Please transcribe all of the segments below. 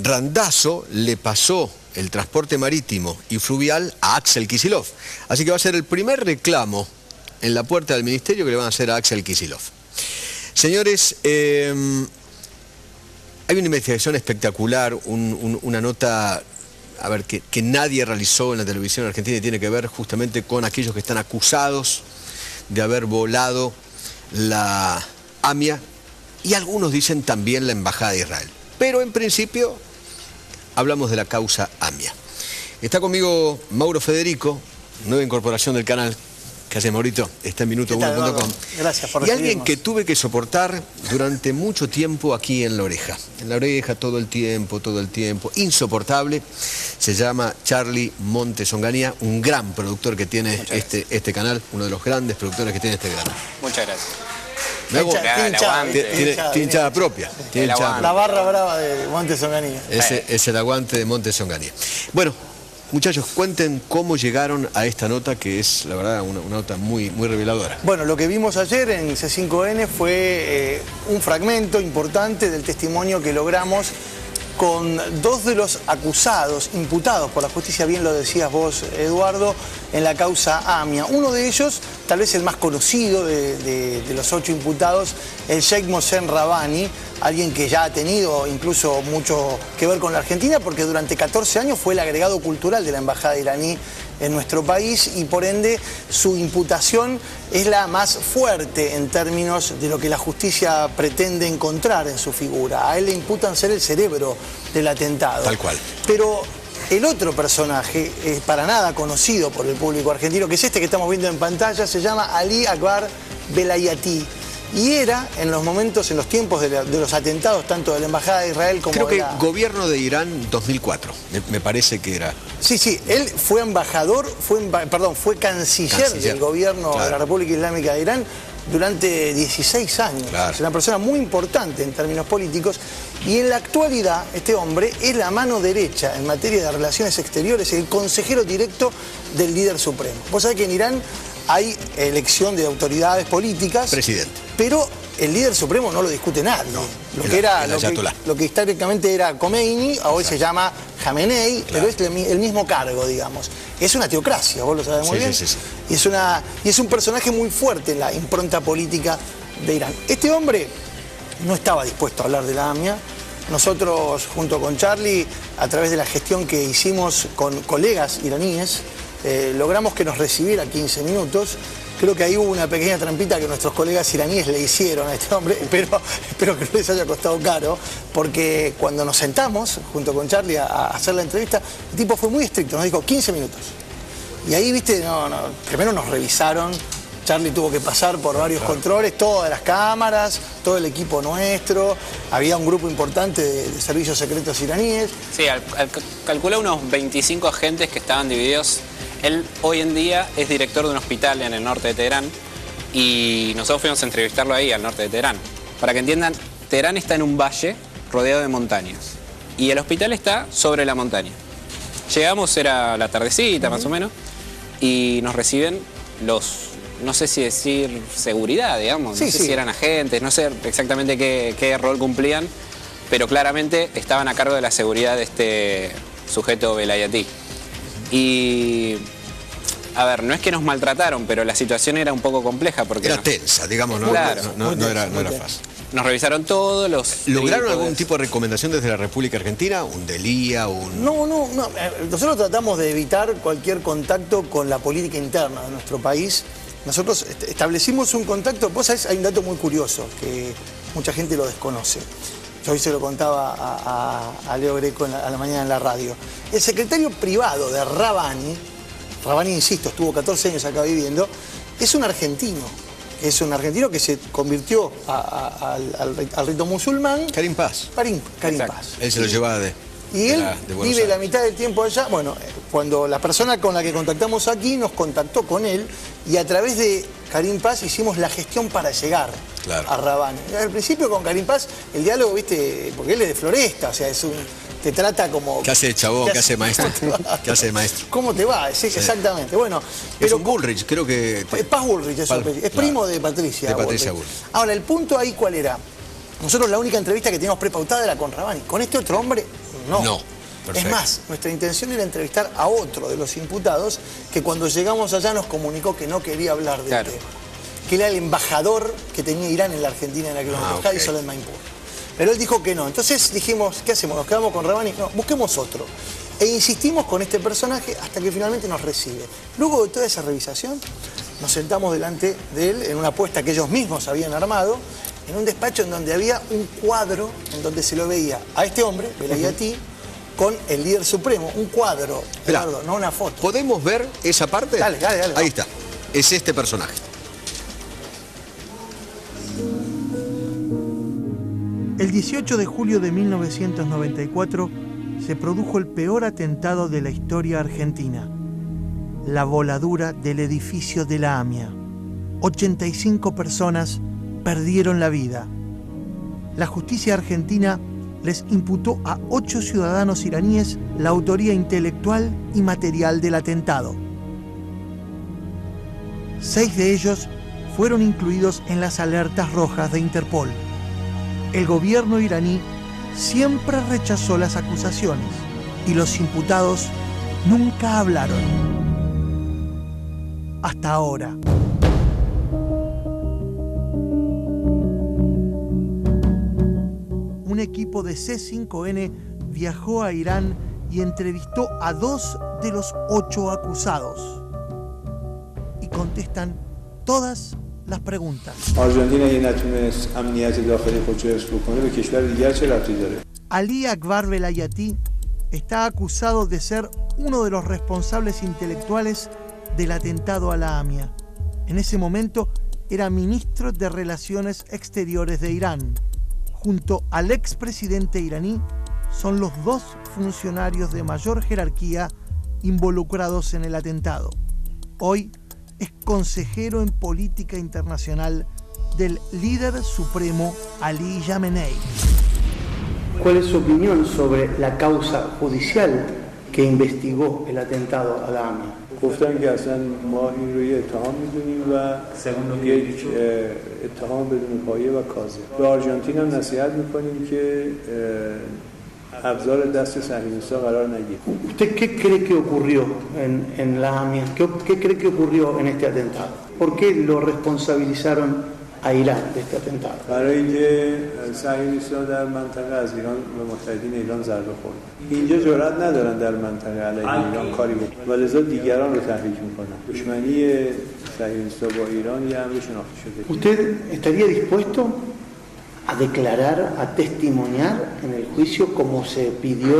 Randazzo le pasó el transporte marítimo y fluvial a Axel Kicillof. Así que va a ser el primer reclamo en la puerta del ministerio que le van a hacer a Axel Kicillof. Señores, hay una investigación espectacular, una nota, a ver, que nadie realizó en la televisión argentina y tiene que ver justamente con aquellos que están acusados de haber volado la AMIA y algunos dicen también la Embajada de Israel. Pero en principio hablamos de la causa AMIA. Está conmigo Mauro Federico, nueva incorporación del canal. ¿Qué hace, Maurito? Está en minuto1.com. Gracias por recibirnos. Y alguien que tuve que soportar durante mucho tiempo aquí en la oreja. En la oreja todo el tiempo, insoportable. Se llama Charlie Montes Onganía, un gran productor que tiene este canal, uno de los grandes productores que tiene este canal. Muchas gracias. Tiene hinchada propia. La barra brava de Montes Onganía. Es el aguante de Montes Onganía. Bueno, muchachos, cuenten cómo llegaron a esta nota, que es, la verdad, una nota muy reveladora. Bueno, lo que vimos ayer en C5N fue un fragmento importante del testimonio que logramos con dos de los acusados, imputados por la justicia, bien lo decías vos, Eduardo, en la causa AMIA. Uno de ellos, tal vez el más conocido de los 8 imputados, el Sheikh Mohsen Rabbani, alguien que ya ha tenido incluso mucho que ver con la Argentina, porque durante 14 años fue el agregado cultural de la embajada iraní en nuestro país y por ende su imputación es la más fuerte en términos de lo que la justicia pretende encontrar en su figura. A él le imputan ser el cerebro del atentado. Tal cual. Pero el otro personaje, para nada conocido por el público argentino, que es este que estamos viendo en pantalla, se llama Ali Akbar Velayati. Y era, en los momentos, en los tiempos de los atentados, tanto de la Embajada de Israel como Creo de que la... gobierno de Irán 2004, me parece que era. Sí, él fue embajador, fue canciller del gobierno de la República Islámica de Irán durante 16 años. Claro. Es una persona muy importante en términos políticos y en la actualidad este hombre es la mano derecha en materia de relaciones exteriores, el consejero directo del líder supremo. Vos sabés que en Irán hay elección de autoridades políticas. Presidente. Pero el líder supremo no lo discute nadie. No, lo que históricamente era Khomeini, hoy se llama Jamenei, claro, pero es el mismo cargo, digamos. Es una teocracia, vos lo sabés muy bien. Sí. Y es un personaje muy fuerte en la impronta política de Irán. Este hombre no estaba dispuesto a hablar de la AMIA. Nosotros, junto con Charlie, a través de la gestión que hicimos con colegas iraníes, logramos que nos recibiera 15 minutos. Creo que ahí hubo una pequeña trampita que nuestros colegas iraníes le hicieron a este hombre, pero espero que no les haya costado caro, porque cuando nos sentamos, junto con Charlie, a hacer la entrevista, el tipo fue muy estricto, nos dijo 15 minutos. Y ahí, viste, primero nos revisaron, Charlie tuvo que pasar por varios controles, todas las cámaras, todo el equipo nuestro, había un grupo importante de servicios secretos iraníes. Sí, calculé unos 25 agentes que estaban divididos. Él hoy en día es director de un hospital en el norte de Teherán y nosotros fuimos a entrevistarlo ahí, al norte de Teherán. Para que entiendan, Teherán está en un valle rodeado de montañas y el hospital está sobre la montaña. Llegamos, era la tardecita más o menos, y nos reciben no sé si decir seguridad, digamos, no sé si eran agentes, no sé exactamente qué rol cumplían, pero claramente estaban a cargo de la seguridad de este sujeto Velayati. Y, a ver, no es que nos maltrataron, pero la situación era un poco compleja porque... Era tensa, digamos, no era fácil. Nos revisaron todo, ¿Lograron algún tipo de recomendación desde la República Argentina? ¿Un DELIA? No. Nosotros tratamos de evitar cualquier contacto con la política interna de nuestro país. Nosotros establecimos un contacto, vos sabés, hay un dato muy curioso que mucha gente lo desconoce. Yo hoy se lo contaba a Leo Greco a la mañana en la radio. El secretario privado de Rabbani, insisto, estuvo 14 años acá viviendo, es un argentino. Es un argentino que se convirtió al rito musulmán. Karim Paz. Karim Paz. Él se lo llevaba de Buenos Aires. La mitad del tiempo allá. Bueno, cuando la persona con la que contactamos aquí nos contactó con él y a través de Karim Paz hicimos la gestión para llegar a Rabbani. Al principio con Karim Paz el diálogo, viste, porque él es de Floresta, o sea, te trata como... ¿Qué hace de chabón? ¿Qué hace de maestro? ¿Qué hace de maestro? ¿Cómo te va? Sí, exactamente. Bueno, pero Bullrich, creo que... Paz Bullrich, es primo de Patricia. De Patricia Bullrich. Ahora, el punto ahí, ¿cuál era? Nosotros la única entrevista que teníamos prepautada era con Rabbani. Con este otro hombre, no. No. Perfecto. Es más, nuestra intención era entrevistar a otro de los imputados que cuando llegamos allá nos comunicó que no quería hablar del tema. Que era el embajador que tenía Irán en la Argentina en aquel momento, Hadi Solet Maimpour. Pero él dijo que no. Entonces dijimos, ¿qué hacemos? ¿Nos quedamos con Rabbani? No, busquemos otro. E insistimos con este personaje hasta que finalmente nos recibe. Luego de toda esa revisación, nos sentamos delante de él en una apuesta que ellos mismos habían armado, en un despacho en donde había un cuadro en donde se lo veía a este hombre, Velayati, con el líder supremo. Un cuadro, Eduardo, no una foto. ¿Podemos ver esa parte? Dale. Ahí está. Es este personaje. El 18 de julio de 1994 se produjo el peor atentado de la historia argentina. La voladura del edificio de la AMIA. 85 personas perdieron la vida. La justicia argentina les imputó a 8 ciudadanos iraníes la autoría intelectual y material del atentado. 6 de ellos fueron incluidos en las alertas rojas de Interpol. El gobierno iraní siempre rechazó las acusaciones y los imputados nunca hablaron. Hasta ahora. Un equipo de C5N viajó a Irán y entrevistó a 2 de los 8 acusados. Y contestan todas las preguntas. Ali Akbar Velayati está acusado de ser uno de los responsables intelectuales del atentado a la AMIA. En ese momento era ministro de Relaciones Exteriores de Irán. Junto al expresidente iraní, son los 2 funcionarios de mayor jerarquía involucrados en el atentado. Hoy es consejero en política internacional del líder supremo Ali Khamenei. ¿Cuál es su opinión sobre la causa judicial que investigó el atentado a la AMIA? گفتن که اصلا ما این رو یه اتهام میدونیم و یک اتهام بدون پایه و کاذب. به آرژانتین هم نصیحت میکنیم که ابزار دست صهیونیست‌ها قرار نگیره. ¿Usted qué cree que ocurrió en la AMIA? ¿Qué cree que ocurrió en este atentado? ¿Por qué lo responsabilizaron a Irán de este atentado? برای اینکه صهیونیست‌ها در منطقه از ایران و متحدین ایران ضربه خوردن. اینجا جرئت ندارن در منطقه علیه ایران کاری بکنن و لذا دیگران رو تحریک میکنن. دشمنی صهیونیست‌ها با ایران یه امر شناخته شده. ¿Usted estaría dispuesto a declarar, a testimoniar en el juicio como se pidió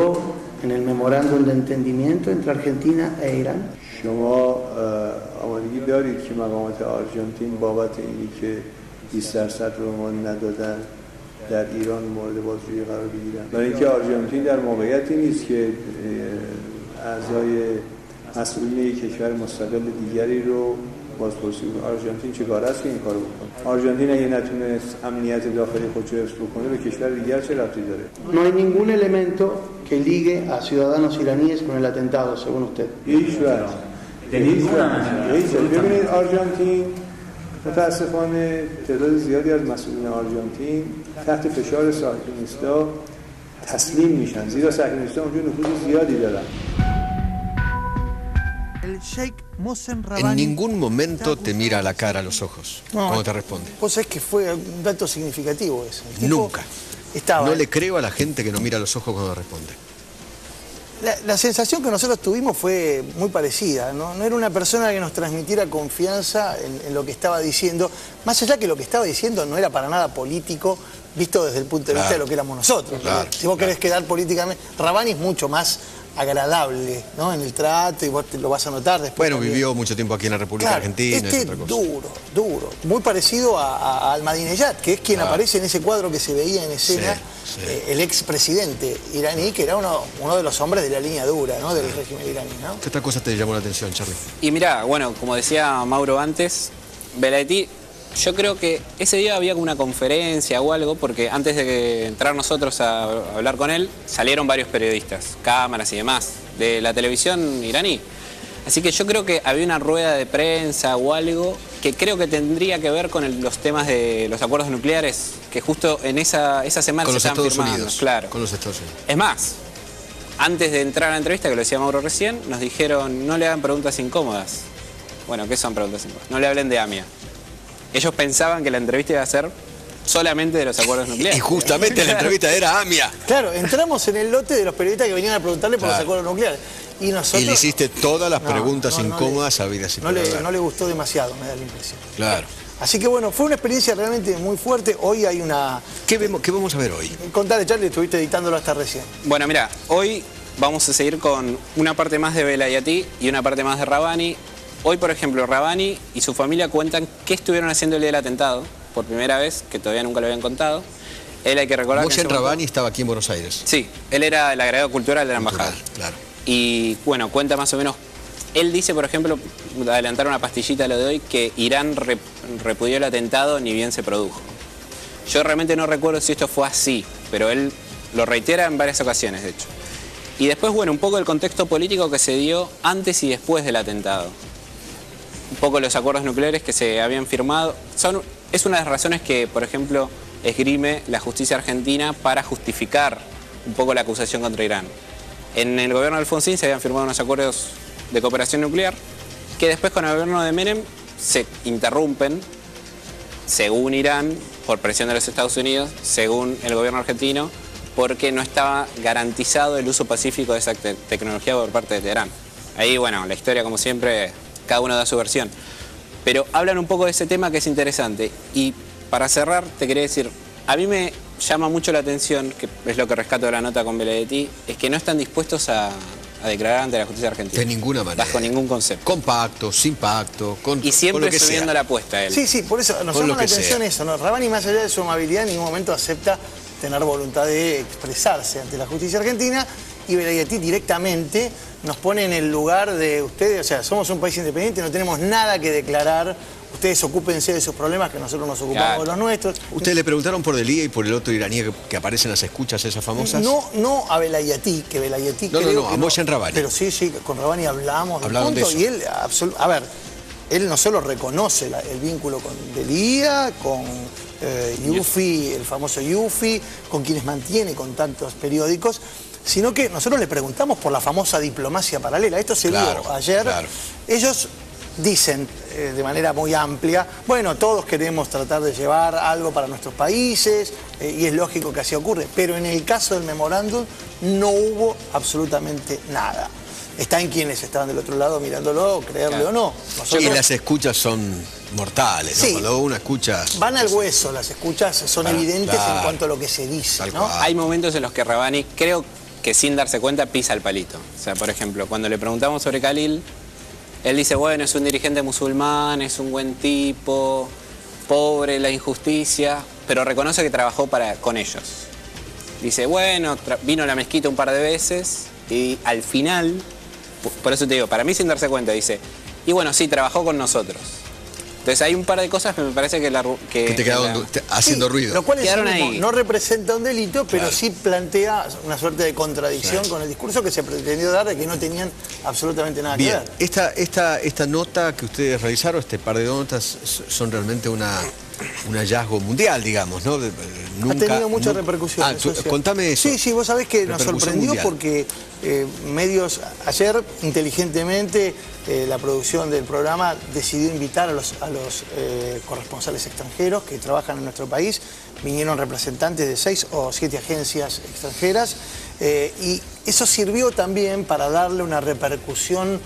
en el memorándum de entendimiento entre Argentina e Irán? شما آمادگی دارید که مقامات آرژانتین بابت اینی که 20% رو ما ندادن در ایران مورد بازجویی قرار بگیرن؟ برای اینکه آرژانتین در موقعیتی نیست که اعضای مسئولین یک کشور مستقل دیگری رو بازپرسی کنه. آرژانتین چگونه است که این کارو بکنه؟ آرژانتین اگه نتونست امنیت داخلی خودش رو حفظ بکنه به کشور دیگر چه ربطی داره؟ No hay ningún elemento que ligue a ciudadanos iraníes con el atentado, según usted. هیچ وقت. ببینید آرژانتین متاسفانه تعداد زیادی از مسئولین آرژانتین تحت فشار صهیونیست‌ها تسلیم میشن، زیرا صهیونیست‌ها اونجا نفوذ زیادی دارن. En ningún momento te mira a la cara, a los ojos, cuando te responde. Vos sabés que fue un dato significativo eso. Nunca. No le creo a la gente que no mira a los ojos cuando responde. La sensación que nosotros tuvimos fue muy parecida, ¿no? No era una persona que nos transmitiera confianza en lo que estaba diciendo, más allá que lo que estaba diciendo no era para nada político, visto desde el punto de vista de lo que éramos nosotros. Si vos querés quedar políticamente, Rabbani es mucho más agradable, ¿no? En el trato, y vos lo vas a notar después. Bueno, también. vivió mucho tiempo aquí en la República Argentina. Este es otra cosa. duro, muy parecido a Ahmadinejad, que es quien aparece en ese cuadro que se veía en escena, el expresidente iraní, que era uno de los hombres de la línea dura, ¿no? Del régimen iraní, ¿no? ¿Qué otra cosa te llamó la atención, Charlie? Y mirá, bueno, como decía Mauro antes, Velayati, yo creo que ese día había una conferencia o algo, porque antes de entrar nosotros a hablar con él, salieron varios periodistas, cámaras y demás, de la televisión iraní. Así que yo creo que había una rueda de prensa o algo que creo que tendría que ver con los temas de los acuerdos nucleares, que justo en esa semana con se los estaban Estados firmando. Unidos. Claro. Con los Estados Unidos. Es más, antes de entrar a la entrevista, que lo decía Mauro recién, nos dijeron, no le hagan preguntas incómodas. Bueno, ¿qué son preguntas incómodas? No le hablen de AMIA. Ellos pensaban que la entrevista iba a ser solamente de los acuerdos nucleares. Y justamente la entrevista era AMIA. Claro, entramos en el lote de los periodistas que venían a preguntarle por los acuerdos nucleares. Y nosotros... Y le hiciste todas las preguntas incómodas habidas y por haber. No le gustó demasiado, me da la impresión. Claro. Así que bueno, fue una experiencia realmente muy fuerte. Hoy hay una... ¿Qué vamos a ver hoy? Contale, Charlie, estuviste editándolo hasta recién. Bueno, mira, hoy vamos a seguir con una parte más de Velayati y una parte más de Rabani. Hoy, por ejemplo, Rabani y su familia cuentan qué estuvieron haciendo el día del atentado, por primera vez, que todavía nunca lo habían contado. Él, hay que recordar que Mohsen Rabani estaba aquí en Buenos Aires. Sí, él era el agregado cultural de la embajada. Claro. Y bueno, cuenta más o menos. Él dice, por ejemplo, adelantar una pastillita a lo de hoy, que Irán repudió el atentado ni bien se produjo. Yo realmente no recuerdo si esto fue así, pero él lo reitera en varias ocasiones, de hecho. Y después, bueno, un poco el contexto político que se dio antes y después del atentado. Un poco los acuerdos nucleares que se habían firmado. Es una de las razones que, por ejemplo, esgrime la justicia argentina para justificar un poco la acusación contra Irán. En el gobierno de Alfonsín se habían firmado unos acuerdos de cooperación nuclear que después con el gobierno de Menem se interrumpen, según Irán, por presión de los Estados Unidos, según el gobierno argentino, porque no estaba garantizado el uso pacífico de esa tecnología por parte de Teherán. Ahí, bueno, la historia, como siempre, cada uno da su versión. Pero hablan un poco de ese tema que es interesante. Y para cerrar, te quería decir, a mí me llama mucho la atención, que es lo que rescato de la nota con Velayati, es que no están dispuestos a declarar ante la justicia argentina. De ninguna manera. Bajo ningún concepto. Con pacto, sin pacto, y siempre con lo que subiendo sea. la apuesta él. Sí, por eso nos llama la atención eso, ¿no? Rabani, más allá de su amabilidad, en ningún momento acepta tener voluntad de expresarse ante la justicia argentina, y Velayati directamente nos pone en el lugar de ustedes, o sea, somos un país independiente, no tenemos nada que declarar, ustedes ocúpense de sus problemas, que nosotros nos ocupamos de los nuestros. ¿Ustedes le preguntaron por Delía y por el otro iraní que aparece en las escuchas esas famosas? No a Velayati, que Velayati no, a Mohsen Rabani. Pero sí, con Rabani Hablaron de eso. Y él, a ver, él no solo reconoce el vínculo con Delía, con Yufi, el famoso Yufi, con quienes mantiene contactos periódicos, sino que nosotros le preguntamos por la famosa diplomacia paralela. Esto se dio ayer. Claro. Ellos dicen de manera muy amplia, bueno, todos queremos tratar de llevar algo para nuestros países, y es lógico que así ocurre, pero en el caso del memorándum no hubo absolutamente nada. Está en quienes estaban del otro lado mirándolo, creerle o no. Y las escuchas son mortales, ¿no? Cuando uno escucha... Van al hueso, las escuchas son evidentes en cuanto a lo que se dice, ¿no? Hay momentos en los que Rabani, creo que sin darse cuenta, pisa el palito. O sea, por ejemplo, cuando le preguntamos sobre Khalil, él dice, bueno, es un dirigente musulmán, es un buen tipo, pobre, la injusticia, pero reconoce que trabajó con ellos. Dice, bueno, vino a la mezquita un par de veces y al final, por eso te digo, para mí sin darse cuenta, dice, y bueno, sí, trabajó con nosotros. Entonces hay un par de cosas que me parece que te quedaron haciendo ruido. Lo cual es ahí. No representa un delito, pero sí plantea una suerte de contradicción con el discurso que se pretendió dar de que no tenían absolutamente nada que ver. Esta nota que ustedes realizaron, este par de notas, son realmente un hallazgo mundial, digamos, ¿no? Ha tenido mucha repercusión. Contame eso. Sí, vos sabés que nos sorprendió mundial. Porque medios, ayer inteligentemente, la producción del programa decidió invitar a los corresponsales extranjeros que trabajan en nuestro país. Vinieron representantes de 6 o 7 agencias extranjeras, y eso sirvió también para darle una repercusión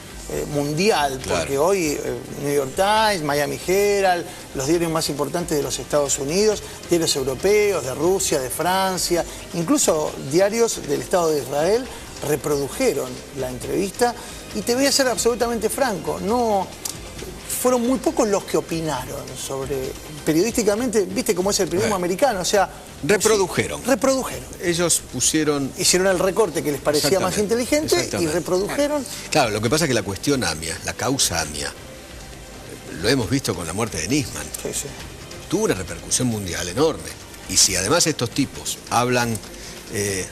mundial, porque hoy New York Times, Miami Herald, los diarios más importantes de los Estados Unidos, diarios europeos, de Rusia, de Francia, incluso diarios del Estado de Israel reprodujeron la entrevista. Y te voy a ser absolutamente franco, no fueron muy pocos los que opinaron sobre, periodísticamente, viste cómo es el periodismo americano, o sea... Reprodujeron. Ellos hicieron el recorte que les parecía más inteligente y reprodujeron. Claro, lo que pasa es que la cuestión AMIA, la causa AMIA, lo hemos visto con la muerte de Nisman, tuvo una repercusión mundial enorme. Y si además estos tipos hablan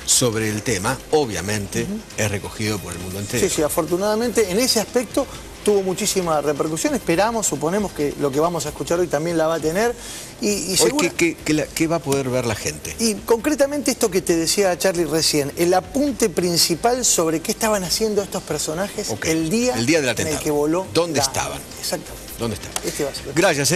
sobre el tema, obviamente es recogido por el mundo entero. Sí, afortunadamente en ese aspecto tuvo muchísima repercusión. Esperamos, suponemos que lo que vamos a escuchar hoy también la va a tener. Y hoy, ¿qué va a poder ver la gente? Y concretamente esto que te decía Charlie recién, el apunte principal sobre qué estaban haciendo estos personajes el día del atentado. en el que voló. ¿Dónde estaban? Exactamente. ¿Dónde estaban? Este va a ser. Gracias,